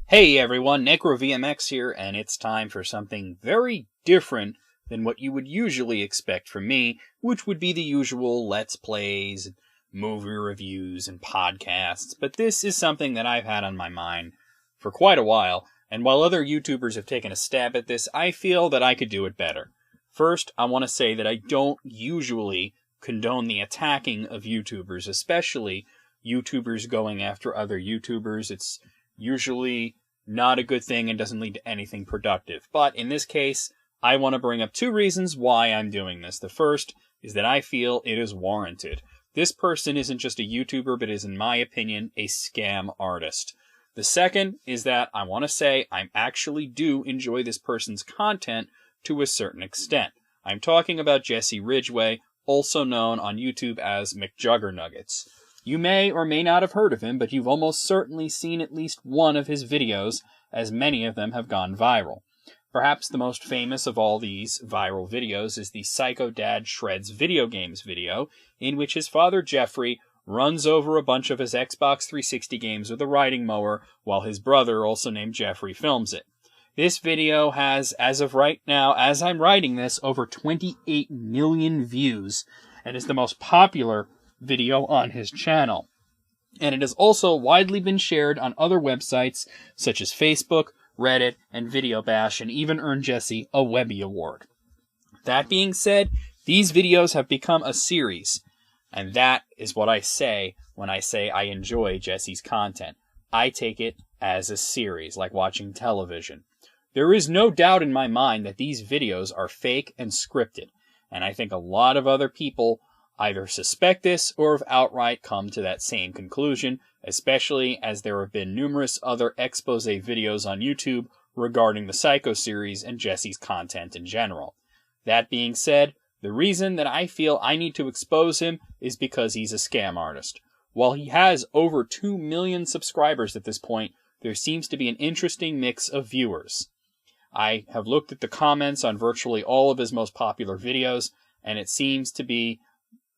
Hey everyone, NecroVMX here, and it's time for something very different than what you would usually expect from me, which would be the usual Let's Plays, movie reviews, and podcasts. But this is something that I've had on my mind for quite a while, and while other YouTubers have taken a stab at this, I feel that I could do it better. First, I want to say that I don't usually condone the attacking of YouTubers, especially YouTubers going after other YouTubers. It's usually not a good thing and doesn't lead to anything productive. But in this case, I want to bring up two reasons why I'm doing this. The first is that I feel it is warranted. This person isn't just a YouTuber, but is, in my opinion, a scam artist. The second is that I want to say I actually do enjoy this person's content to a certain extent. I'm talking about Jesse Ridgway, also known on YouTube as McJuggernuggets. You may or may not have heard of him, but you've almost certainly seen at least one of his videos, as many of them have gone viral. Perhaps the most famous of all these viral videos is the Psycho Dad Shreds video games video, in which his father Jeffrey runs over a bunch of his Xbox 360 games with a riding mower, while his brother, also named Jeffrey, films it. This video has, as of right now, as I'm writing this, over 28 million views, and is the most popular video on his channel. And it has also widely been shared on other websites such as Facebook, Reddit, and Video Bash, and even earned Jesse a Webby Award. That being said, these videos have become a series, and that is what I say when I say I enjoy Jesse's content. I take it as a series, like watching television. There is no doubt in my mind that these videos are fake and scripted, and I think a lot of other people either suspect this or have outright come to that same conclusion, especially as there have been numerous other Exposé videos on YouTube regarding the Psycho series and Jesse's content in general. That being said, the reason that I feel I need to expose him is because he's a scam artist. While he has over 2 million subscribers at this point, there seems to be an interesting mix of viewers. I have looked at the comments on virtually all of his most popular videos, and it seems to be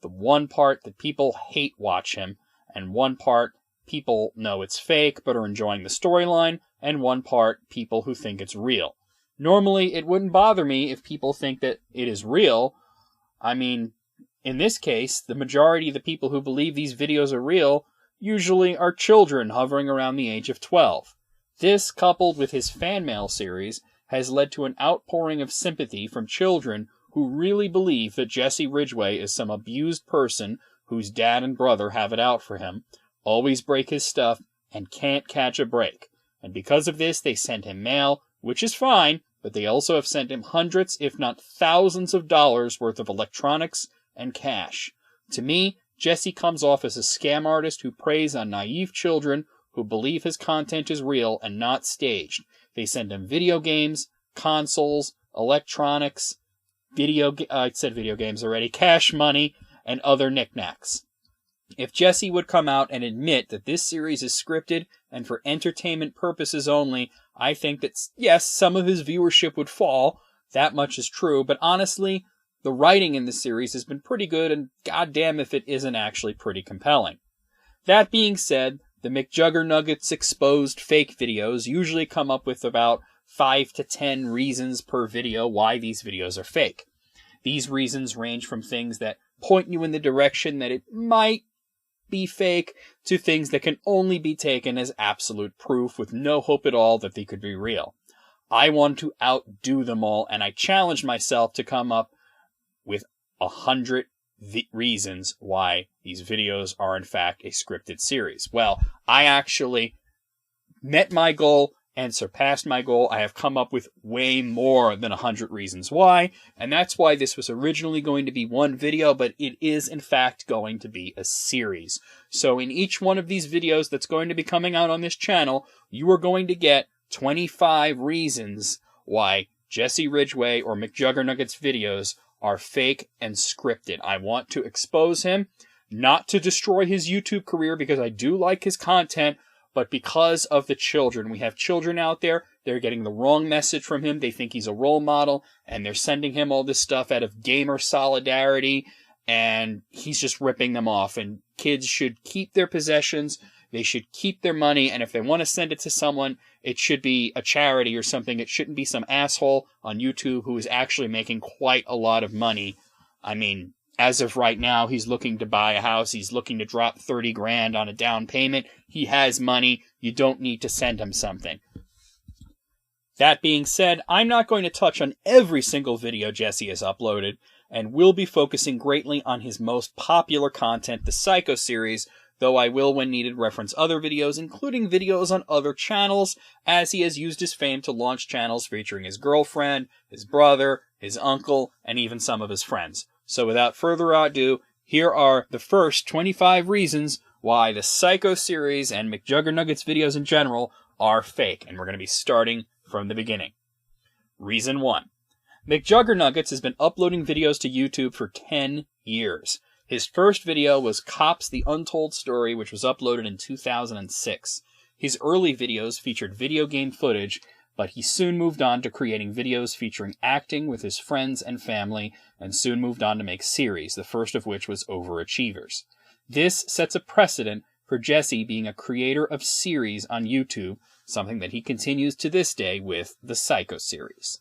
the one part that people hate watch him, and one part people know it's fake but are enjoying the storyline, and one part people who think it's real. Normally, it wouldn't bother me if people think that it is real. I mean, in this case, the majority of the people who believe these videos are real usually are children hovering around the age of 12. This, coupled with his fan mail series, has led to an outpouring of sympathy from children who really believe that Jesse Ridgway is some abused person whose dad and brother have it out for him, always break his stuff, and can't catch a break. And because of this, they send him mail, which is fine, but they also have sent him hundreds, if not thousands of dollars worth of electronics and cash. To me, Jesse comes off as a scam artist who preys on naive children who believe his content is real and not staged. They send him video games, consoles, electronics, I said video games already, cash money, and other knickknacks. If Jesse would come out and admit that this series is scripted and for entertainment purposes only, I think that, yes, some of his viewership would fall. That much is true, but honestly, the writing in this series has been pretty good, and goddamn if it isn't actually pretty compelling. That being said, the McJuggernuggets exposed fake videos usually come up with about 5 to 10 reasons per video why these videos are fake. These reasons range from things that point you in the direction that it might be fake to things that can only be taken as absolute proof with no hope at all that they could be real. I want to outdo them all, and I challenged myself to come up with 100 reasons why these videos are in fact a scripted series. Well, I actually met my goal and surpassed my goal. I have come up with way more than 100 reasons why, and that's why this was originally going to be one video, but it is in fact going to be a series. So in each one of these videos that's going to be coming out on this channel, you are going to get 25 reasons why Jesse Ridgway or McJuggernuggets videos are fake and scripted. I want to expose him, not to destroy his YouTube career because I do like his content, but because of the children. We have children out there, they're getting the wrong message from him, they think he's a role model, and they're sending him all this stuff out of gamer solidarity, and he's just ripping them off, and kids should keep their possessions, They should keep their money, and if they want to send it to someone, it should be a charity or something. It shouldn't be some asshole on YouTube who is actually making quite a lot of money. I mean, as of right now, he's looking to buy a house. He's looking to drop 30 grand on a down payment. He has money. You don't need to send him something. That being said, I'm not going to touch on every single video Jesse has uploaded, and will be focusing greatly on his most popular content, the Psycho series, though I will, when needed, reference other videos, including videos on other channels, as he has used his fame to launch channels featuring his girlfriend, his brother, his uncle, and even some of his friends. So without further ado, here are the first 25 reasons why the Psycho series and McJuggernuggets videos in general are fake, and we're going to be starting from the beginning. Reason 1. McJuggernuggets has been uploading videos to YouTube for 10 years. His first video was Cops: The Untold Story, which was uploaded in 2006. His early videos featured video game footage, but he soon moved on to creating videos featuring acting with his friends and family, and soon moved on to make series, the first of which was Overachievers. This sets a precedent for Jesse being a creator of series on YouTube, something that he continues to this day with the Psycho series.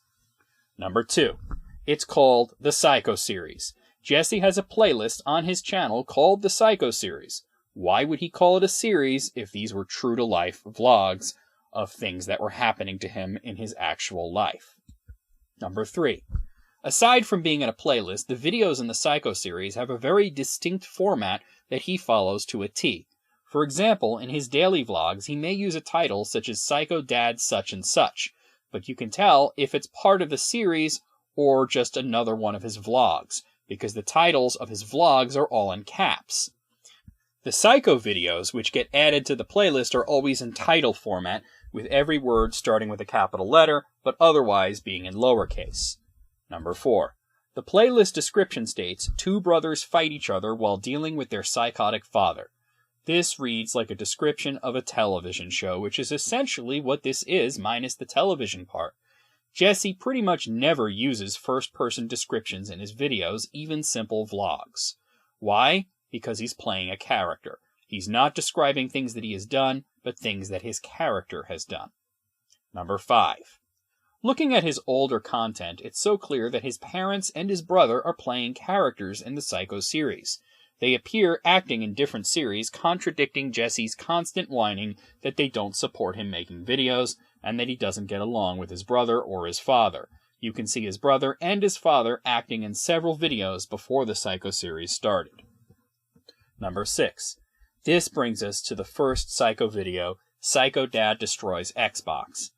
Number 2. It's called the Psycho series. Jesse has a playlist on his channel called the Psycho series. Why would he call it a series if these were true-to-life vlogs of things that were happening to him in his actual life? Number 3. Aside from being in a playlist, the videos in the Psycho series have a very distinct format that he follows to a T. For example, in his daily vlogs, he may use a title such as Psycho Dad Such and Such, but you can tell if it's part of the series or just another one of his vlogs, because the titles of his vlogs are all in caps. The Psycho videos, which get added to the playlist, are always in title format, with every word starting with a capital letter, but otherwise being in lowercase. Number 4. The playlist description states, 2 brothers fight each other while dealing with their psychotic father. This reads like a description of a television show, which is essentially what this is, minus the television part. Jesse pretty much never uses first-person descriptions in his videos, even simple vlogs. Why? Because he's playing a character. He's not describing things that he has done, but things that his character has done. Number 5. Looking at his older content, it's so clear that his parents and his brother are playing characters in the Psycho series. They appear acting in different series, contradicting Jesse's constant whining that they don't support him making videos, and that he doesn't get along with his brother or his father. You can see his brother and his father acting in several videos before the Psycho series started. Number 6. This brings us to the first Psycho video, Psycho Dad Destroys Xbox.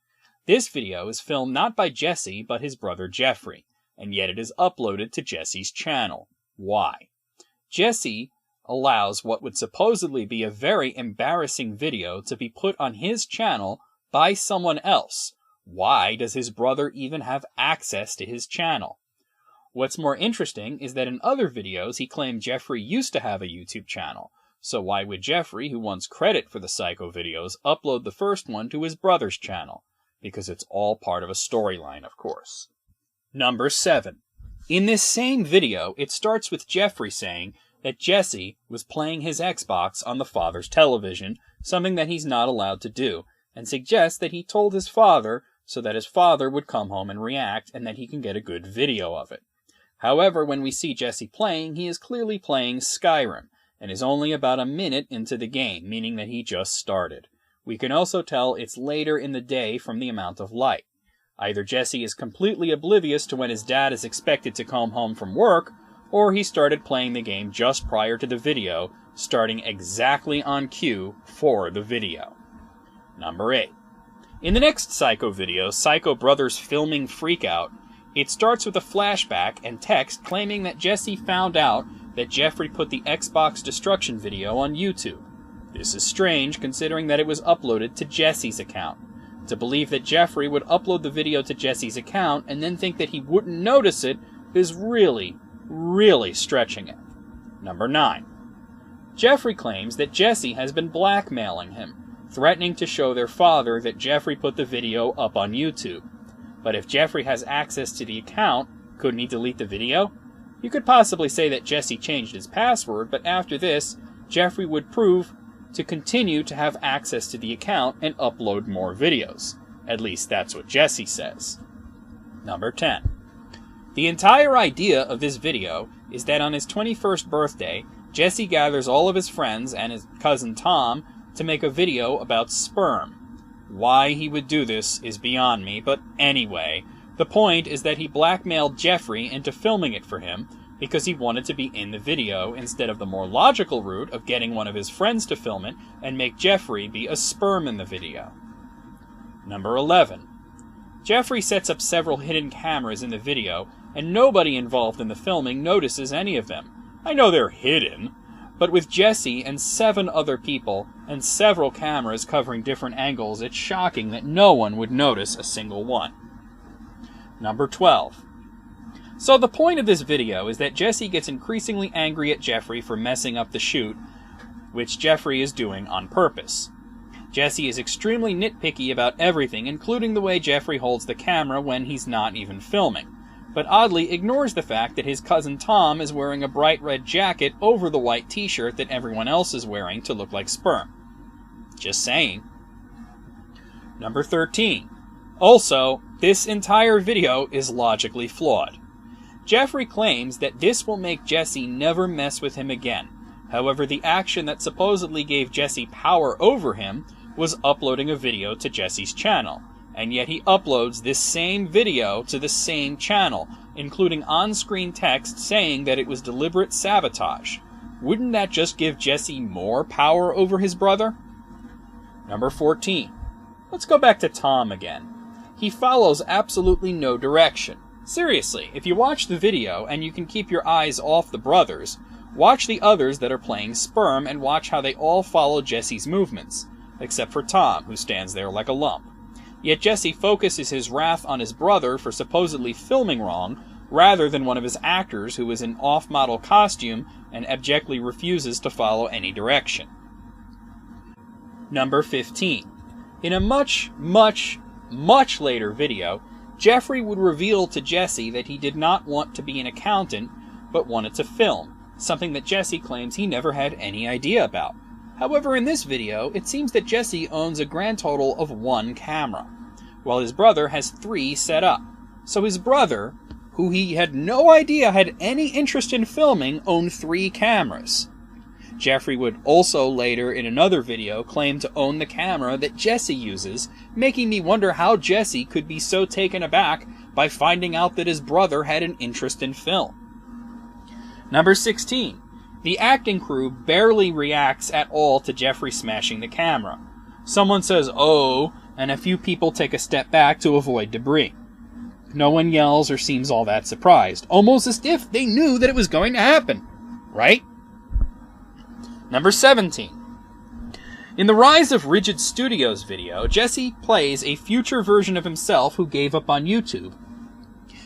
This video is filmed not by Jesse, but his brother Jeffrey, and yet it is uploaded to Jesse's channel. Why? Jesse allows what would supposedly be a very embarrassing video to be put on his channel by someone else. Why does his brother even have access to his channel? What's more interesting is that in other videos he claimed Jeffrey used to have a YouTube channel. So why would Jeffrey, who wants credit for the Psycho videos, upload the first one to his brother's channel? Because it's all part of a storyline, of course. Number 7. In this same video, it starts with Jeffrey saying that Jesse was playing his Xbox on the father's television, something that he's not allowed to do, and suggests that he told his father so that his father would come home and react and that he can get a good video of it. However, when we see Jesse playing, he is clearly playing Skyrim, and is only about a minute into the game, meaning that he just started. We can also tell it's later in the day from the amount of light. Either Jesse is completely oblivious to when his dad is expected to come home from work, or he started playing the game just prior to the video, starting exactly on cue for the video. Number 8. In the next Psycho video, Psycho Brothers Filming Freakout, it starts with a flashback and text claiming that Jesse found out that Jeffrey put the Xbox destruction video on YouTube. This is strange considering that it was uploaded to Jesse's account. To believe that Jeffrey would upload the video to Jesse's account and then think that he wouldn't notice it is really stretching it. Number 9. Jeffrey claims that Jesse has been blackmailing him, threatening to show their father that Jeffrey put the video up on YouTube. But if Jeffrey has access to the account, couldn't he delete the video? You could possibly say that Jesse changed his password, but after this, Jeffrey would prove to continue to have access to the account and upload more videos. At least that's what Jesse says. Number 10. The entire idea of this video is that on his 21st birthday, Jesse gathers all of his friends and his cousin Tom to make a video about sperm. Why he would do this is beyond me, but anyway, the point is that he blackmailed Jeffrey into filming it for him because he wanted to be in the video instead of the more logical route of getting one of his friends to film it and make Jeffrey be a sperm in the video. Number 11. Jeffrey sets up several hidden cameras in the video, and nobody involved in the filming notices any of them. I know they're hidden, but with Jesse and 7 other people and several cameras covering different angles, it's shocking that no one would notice a single one. Number 12. So the point of this video is that Jesse gets increasingly angry at Jeffrey for messing up the shoot, which Jeffrey is doing on purpose. Jesse is extremely nitpicky about everything, including the way Jeffrey holds the camera when he's not even filming, but oddly ignores the fact that his cousin Tom is wearing a bright red jacket over the white t-shirt that everyone else is wearing to look like sperm. Just saying. Number 13. Also, this entire video is logically flawed. Jeffrey claims that this will make Jesse never mess with him again. However, the action that supposedly gave Jesse power over him was uploading a video to Jesse's channel, and yet he uploads this same video to the same channel, including on-screen text saying that it was deliberate sabotage. Wouldn't that just give Jesse more power over his brother? Number 14. Let's go back to Tom again. He follows absolutely no direction. Seriously, if you watch the video and you can keep your eyes off the brothers, watch the others that are playing sperm and watch how they all follow Jesse's movements, except for Tom, who stands there like a lump. Yet Jesse focuses his wrath on his brother for supposedly filming wrong, rather than one of his actors who is in off-model costume and abjectly refuses to follow any direction. Number 15. In a much later video, Jeffrey would reveal to Jesse that he did not want to be an accountant, but wanted to film, something that Jesse claims he never had any idea about. However, in this video, it seems that Jesse owns a grand total of 1 camera, while his brother has 3 set up. So his brother, who he had no idea had any interest in filming, owned 3 cameras. Jeffrey would also later in another video claim to own the camera that Jesse uses, making me wonder how Jesse could be so taken aback by finding out that his brother had an interest in film. Number 16. The acting crew barely reacts at all to Jeffrey smashing the camera. Someone says, "Oh," and a few people take a step back to avoid debris. No one yells or seems all that surprised, almost as if they knew that it was going to happen. Right? Number 17. In the Rise of Rigid Studios video, Jesse plays a future version of himself who gave up on YouTube,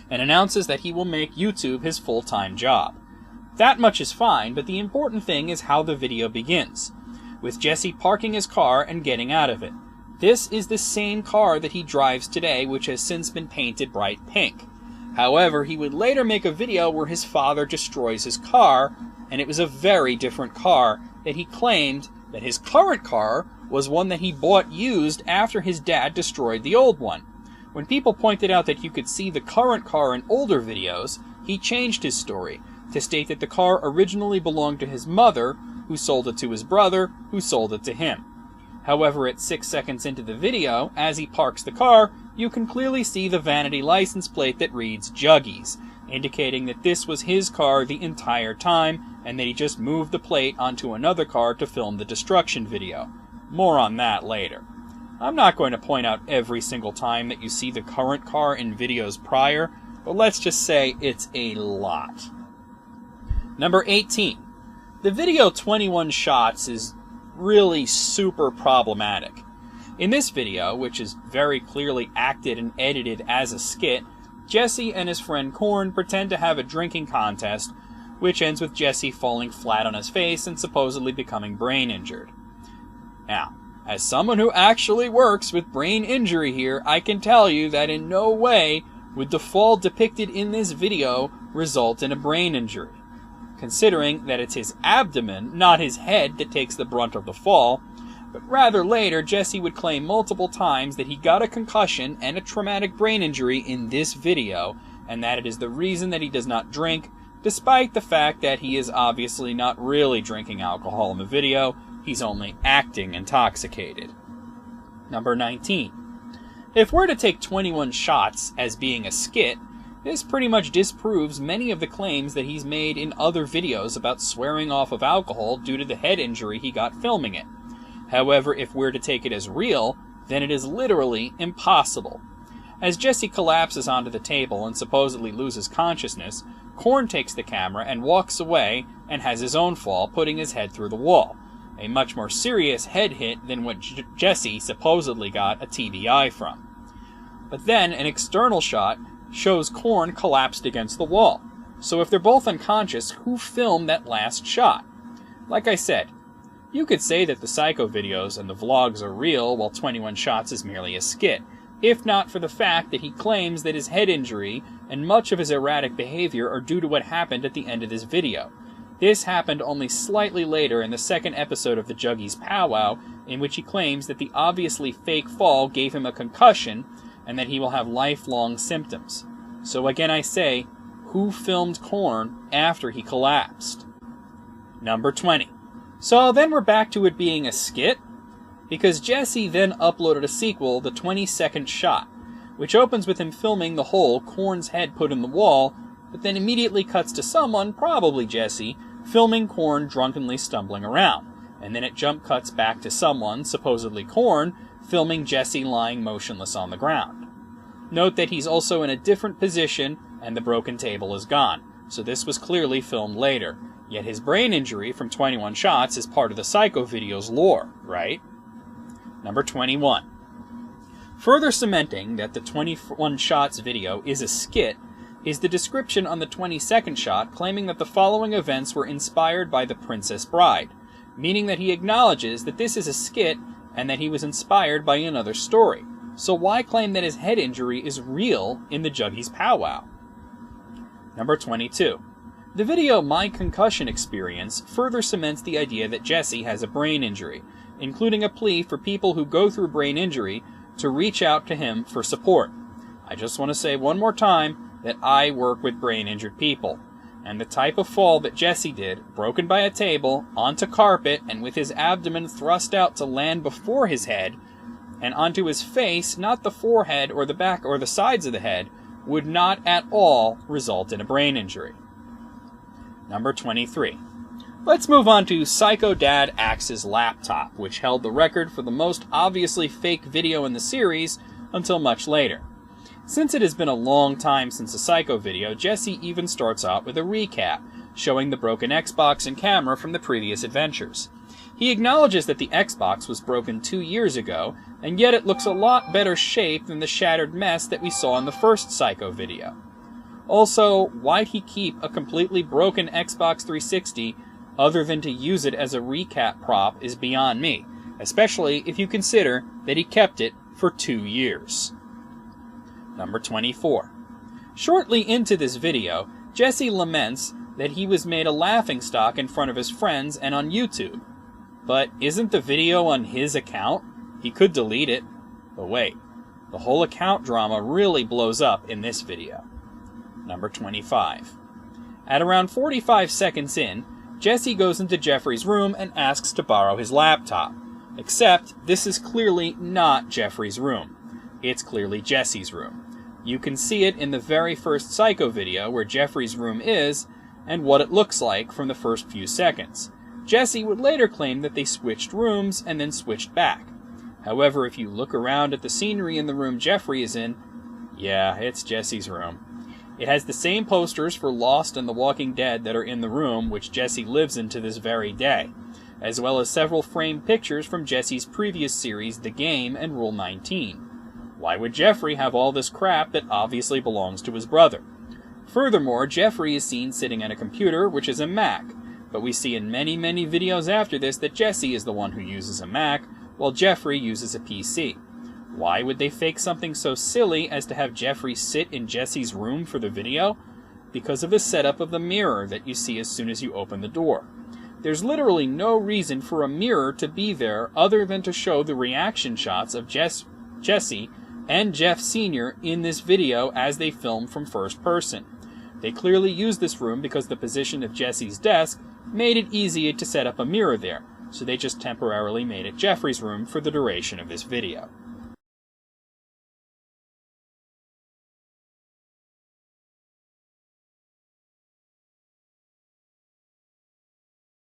and announces that he will make YouTube his full-time job. That much is fine, but the important thing is how the video begins, with Jesse parking his car and getting out of it. This is the same car that he drives today, which has since been painted bright pink. However, he would later make a video where his father destroys his car, and it was a very different car that he claimed that his current car was one that he bought used after his dad destroyed the old one. When people pointed out that you could see the current car in older videos, he changed his story to state that the car originally belonged to his mother, who sold it to his brother, who sold it to him. However, at 6 seconds into the video, as he parks the car, you can clearly see the vanity license plate that reads Juggies, indicating that this was his car the entire time, and that he just moved the plate onto another car to film the destruction video. More on that later. I'm not going to point out every single time that you see the current car in videos prior, but let's just say it's a lot. Number 18. The video 21 shots is really super problematic. In this video, which is very clearly acted and edited as a skit, Jesse and his friend Korn pretend to have a drinking contest, which ends with Jesse falling flat on his face and supposedly becoming brain injured. Now, as someone who actually works with brain injury here, I can tell you that in no way would the fall depicted in this video result in a brain injury. considering that it's his abdomen, not his head, that takes the brunt of the fall. But rather later, Jesse would claim multiple times that he got a concussion and a traumatic brain injury in this video, and that it is the reason that he does not drink, despite the fact that he is obviously not really drinking alcohol in the video, he's only acting intoxicated. Number 19. If we're to take 21 shots as being a skit, this pretty much disproves many of the claims that he's made in other videos about swearing off of alcohol due to the head injury he got filming it. However, if we're to take it as real, then it is literally impossible. As Jesse collapses onto the table and supposedly loses consciousness, Korn takes the camera and walks away and has his own fall, putting his head through the wall. A much more serious head hit than what Jesse supposedly got a TBI from. But then an external shot shows Korn collapsed against the wall. So if they're both unconscious, who filmed that last shot? Like I said, you could say that the Psycho videos and the vlogs are real while 21 Shots is merely a skit, if not for the fact that he claims that his head injury and much of his erratic behavior are due to what happened at the end of this video. This happened only slightly later in the second episode of the Juggies Powwow, in which he claims that the obviously fake fall gave him a concussion and that he will have lifelong symptoms. So again I say, who filmed Korn after he collapsed? Number 20. So then we're back to it being a skit, because Jesse then uploaded a sequel, The 22nd Shot, which opens with him filming the hole Korn's head put in the wall, but then immediately cuts to someone, probably Jesse, filming Korn drunkenly stumbling around, and then it jump cuts back to someone, supposedly Korn, filming Jesse lying motionless on the ground. Note that he's also in a different position, and the broken table is gone, so this was clearly filmed later. Yet his brain injury from 21 Shots is part of the Psycho video's lore, right? Number 21. Further cementing that the 21 Shots video is a skit is the description on the 22nd shot claiming that the following events were inspired by The Princess Bride, meaning that he acknowledges that this is a skit and that he was inspired by another story. So why claim that his head injury is real in the Juggies Powwow? Number 22. The video My Concussion Experience further cements the idea that Jesse has a brain injury, including a plea for people who go through brain injury to reach out to him for support. I just want to say one more time that I work with brain-injured people, and the type of fall that Jesse did, broken by a table, onto carpet, and with his abdomen thrust out to land before his head, and onto his face, not the forehead or the back or the sides of the head, would not at all result in a brain injury. Number 23. Let's move on to Psycho Dad Axe's laptop, which held the record for the most obviously fake video in the series until much later. Since it has been a long time since a Psycho video, Jesse even starts out with a recap, showing the broken Xbox and camera from the previous adventures. He acknowledges that the Xbox was broken 2 years ago, and yet it looks a lot better shape than the shattered mess that we saw in the first Psycho video. Also, why'd he keep a completely broken Xbox 360 other than to use it as a recap prop is beyond me, especially if you consider that he kept it for 2 years. Number 24. Shortly into this video, Jesse laments that he was made a laughingstock in front of his friends and on YouTube. But isn't the video on his account? He could delete it. But wait, the whole account drama really blows up in this video. Number 25. At around 45 seconds in, Jesse goes into Jeffrey's room and asks to borrow his laptop. Except, this is clearly not Jeffrey's room. It's clearly Jesse's room. You can see it in the very first Psycho video where Jeffrey's room is, and what it looks like from the first few seconds. Jesse would later claim that they switched rooms and then switched back. However, if you look around at the scenery in the room Jeffrey is in, yeah, it's Jesse's room. It has the same posters for Lost and The Walking Dead that are in the room, which Jesse lives in to this very day, as well as several framed pictures from Jesse's previous series, The Game and Rule 19. Why would Jeffrey have all this crap that obviously belongs to his brother? Furthermore, Jeffrey is seen sitting at a computer, which is a Mac, but we see in many videos after this that Jesse is the one who uses a Mac, while Jeffrey uses a PC. Why would they fake something so silly as to have Jeffrey sit in Jesse's room for the video? because of the setup of the mirror that you see as soon as you open the door. There's literally no reason for a mirror to be there other than to show the reaction shots of Jesse and Jeff Sr. in this video as they film from first person. They clearly used this room because the position of Jesse's desk made it easy to set up a mirror there, so they just temporarily made it Jeffrey's room for the duration of this video.